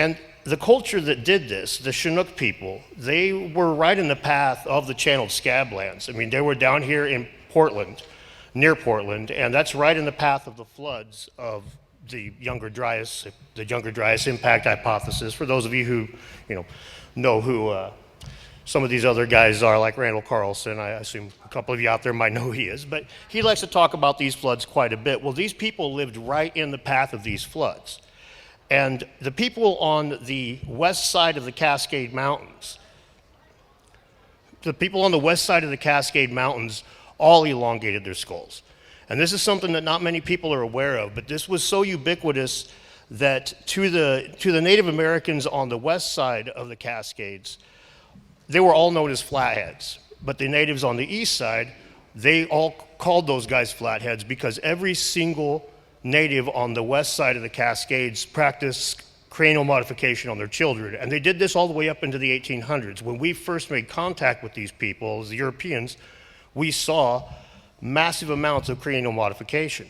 And the culture that did this, the Chinook people, they were right in the path of the channeled scablands. I mean, they were down here in Portland, near Portland, and that's right in the path of the floods of the Younger Dryas impact hypothesis. For those of you who, know who some of these other guys are, like Randall Carlson, I assume a couple of you out there might know who he is, but he likes to talk about these floods quite a bit. Well, these people lived right in the path of these floods. And the people on the west side of the Cascade Mountains, all elongated their skulls. And this is something that not many people are aware of, but this was so ubiquitous that to the Native Americans on the west side of the Cascades, they were all known as flatheads. But the natives on the east side, they all called those guys flatheads because every single native on the west side of the Cascades practiced cranial modification on their children. And they did this all the way up into the 1800s. When we first made contact with these people, as the Europeans, we saw massive amounts of cranial modification.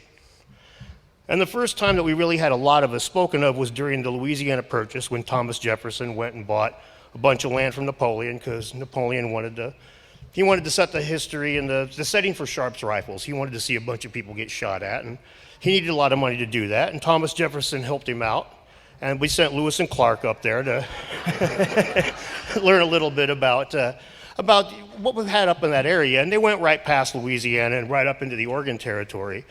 And the first time that we really had a lot of it spoken of was during the Louisiana Purchase, when Thomas Jefferson went and bought a bunch of land from Napoleon, because Napoleon wanted to set the history and the setting for Sharp's rifles. He wanted to see a bunch of people get shot at, and he needed a lot of money to do that, and Thomas Jefferson helped him out. And we sent Lewis and Clark up there to learn a little bit about what we had up in that area. And they went right past Louisiana and right up into the Oregon Territory.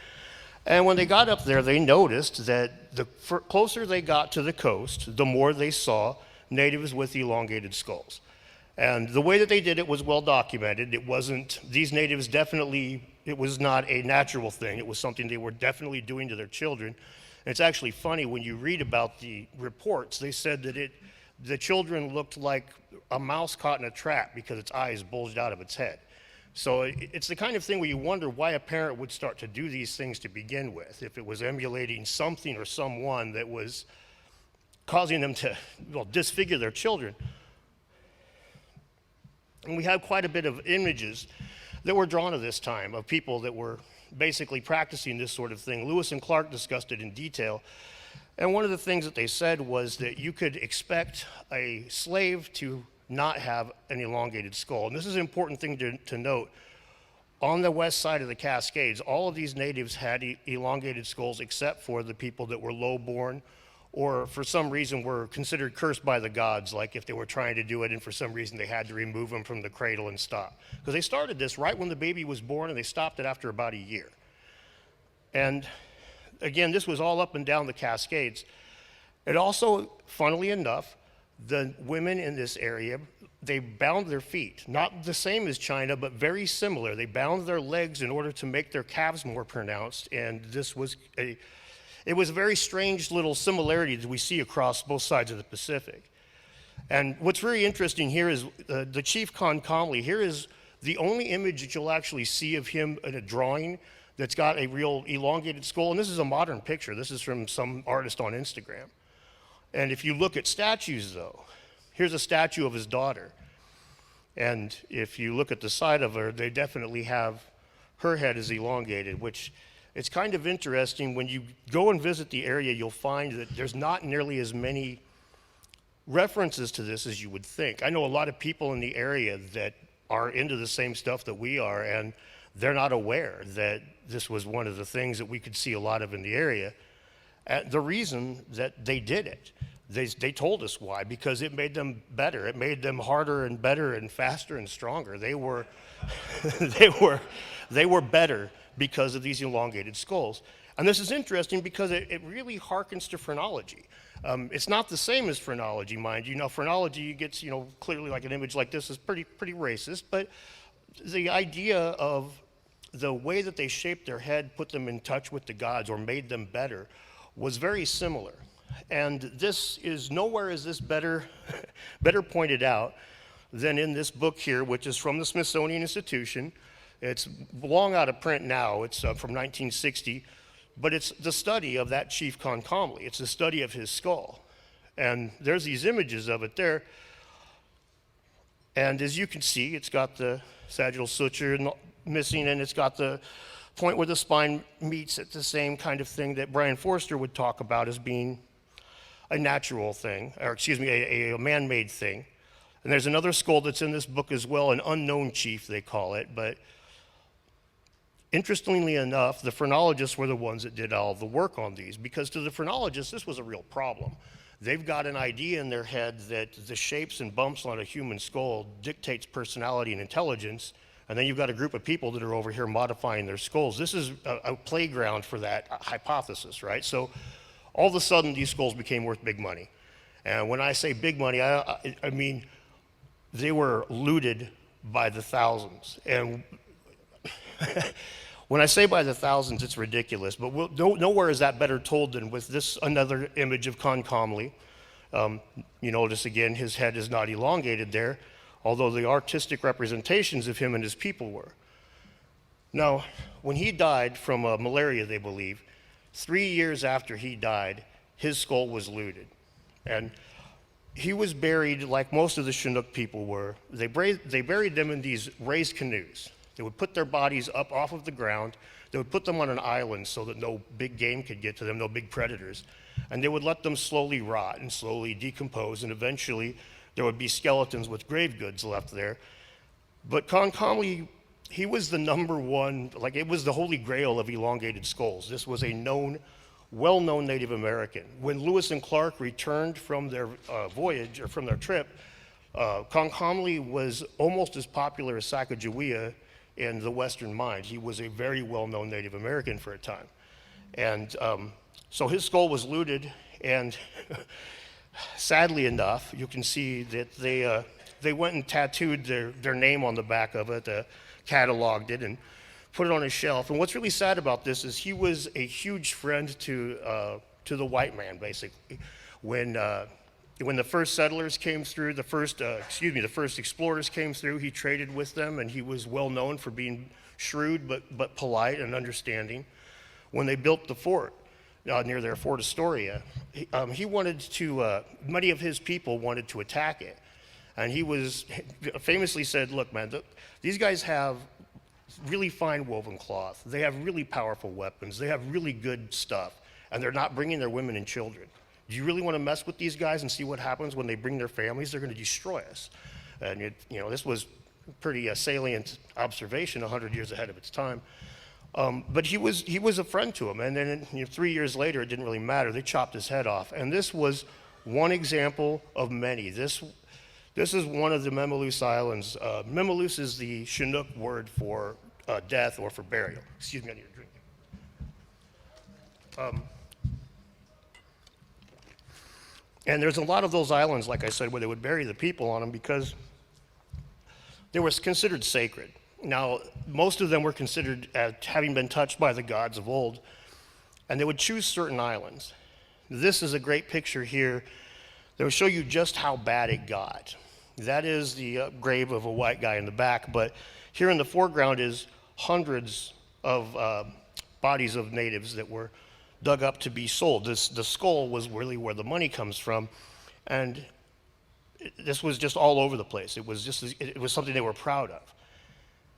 And when they got up there, they noticed that the closer they got to the coast, the more they saw natives with elongated skulls. And the way that they did it was well documented. It was not a natural thing. It was something they were definitely doing to their children. And it's actually funny, when you read about the reports, they said that the children looked like a mouse caught in a trap because its eyes bulged out of its head. So it's the kind of thing where you wonder why a parent would start to do these things to begin with, if it was emulating something or someone that was causing them to disfigure their children. And we have quite a bit of images that were drawn at this time of people that were basically practicing this sort of thing. Lewis and Clark discussed it in detail. And one of the things that they said was that you could expect a slave to not have an elongated skull. And this is an important thing to note. On the west side of the Cascades, all of these natives had elongated skulls except for the people that were low-born or for some reason were considered cursed by the gods, like if they were trying to do it and for some reason they had to remove them from the cradle and stop. Because they started this right when the baby was born and they stopped it after about a year. And again, this was all up and down the Cascades. It also, funnily enough, the women in this area, they bound their feet. Not the same as China, but very similar. They bound their legs in order to make their calves more pronounced, and it was a very strange little similarity that we see across both sides of the Pacific. And what's very interesting here is the Chief Concomly. Here is the only image that you'll actually see of him in a drawing that's got a real elongated skull. And this is a modern picture. This is from some artist on Instagram. And if you look at statues, though, here's a statue of his daughter. And if you look at the side of her, they definitely have her head is elongated, which it's kind of interesting. When you go and visit the area, you'll find that there's not nearly as many references to this as you would think. I know a lot of people in the area that are into the same stuff that we are, and they're not aware that this was one of the things that we could see a lot of in the area. The reason that they did it, they told us why, because it made them better. It made them harder and better and faster and stronger. They were better because of these elongated skulls. And this is interesting because it really harkens to phrenology. It's not the same as phrenology, mind you. Now, phrenology gets, clearly like an image like this is pretty racist, but the idea of the way that they shaped their head, put them in touch with the gods or made them better, was very similar. And this is, nowhere is this better pointed out than in this book here, which is from the Smithsonian Institution. It's long out of print now. It's from 1960, but it's the study of that Chief Concomly. It's the study of his skull. And there's these images of it there. And as you can see, it's got the sagittal suture missing, and it's got the point where the spine meets at the same kind of thing that Brian Forster would talk about as being a natural thing, or excuse me, a man-made thing. And there's another skull that's in this book as well, an unknown chief, they call it. But interestingly enough, the phrenologists were the ones that did all the work on these, because to the phrenologists, this was a real problem. They've got an idea in their head that the shapes and bumps on a human skull dictates personality and intelligence, and then you've got a group of people that are over here modifying their skulls. This is a playground for that hypothesis, right? So all of a sudden, these skulls became worth big money. And when I say big money, I mean they were looted by the thousands. And when I say by the thousands, it's ridiculous, but nowhere is that better told than with this another image of Concomly. You notice again, his head is not elongated there, although the artistic representations of him and his people were. Now, when he died from malaria, they believe, 3 years after he died, his skull was looted. And he was buried like most of the Chinook people were. They buried them in these raised canoes. They would put their bodies up off of the ground. They would put them on an island so that no big game could get to them, no big predators. And they would let them slowly rot and slowly decompose, and eventually there would be skeletons with grave goods left there. But Concomly, he was the number one, like it was the holy grail of elongated skulls. This was a known, well-known Native American. When Lewis and Clark returned from their voyage, or from their trip, Concomly was almost as popular as Sacagawea in the Western mind. He was a very well-known Native American for a time. And so his skull was looted, and sadly enough, you can see that they went and tattooed their name on the back of it, cataloged it, and put it on a shelf. And what's really sad about this is he was a huge friend to the white man, basically. When the first settlers came through, the first explorers came through, he traded with them, and he was well known for being shrewd but polite and understanding. When they built the fort near their Fort Astoria, he wanted to, many of his people wanted to attack it. And he famously said, look, man, these guys have really fine woven cloth. They have really powerful weapons. They have really good stuff. And they're not bringing their women and children. Do you really want to mess with these guys and see what happens when they bring their families? They're going to destroy us. And this was pretty salient observation 100 years ahead of its time. But he was a friend to him. And then 3 years later, it didn't really matter. They chopped his head off. And this was one example of many. This is one of the Memaloose Islands. Memaloose is the Chinook word for death or for burial. Excuse me, I need a drink. And there's a lot of those islands, like I said, where they would bury the people on them because they were considered sacred. Now, most of them were considered as having been touched by the gods of old, and they would choose certain islands. This is a great picture here that will show you just how bad it got. That is the grave of a white guy in the back, but here in the foreground is hundreds of bodies of natives that were dug up to be sold. The skull was really where the money comes from, and this was just all over the place. It was something they were proud of.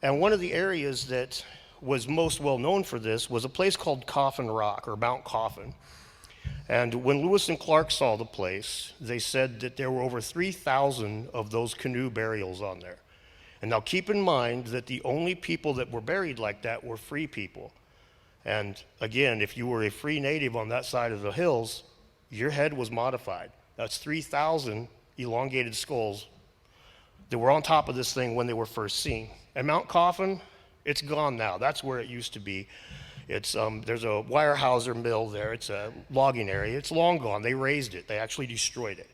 And one of the areas that was most well known for this was a place called Coffin Rock, or Mount Coffin. And when Lewis and Clark saw the place, they said that there were over 3,000 of those canoe burials on there. And now keep in mind that the only people that were buried like that were free people. And again, if you were a free native on that side of the hills, your head was modified. That's 3,000 elongated skulls that were on top of this thing when they were first seen. And Mount Coffin, it's gone now. That's where it used to be. There's a Weyerhaeuser mill there. It's a logging area. It's long gone. They razed it. They actually destroyed it.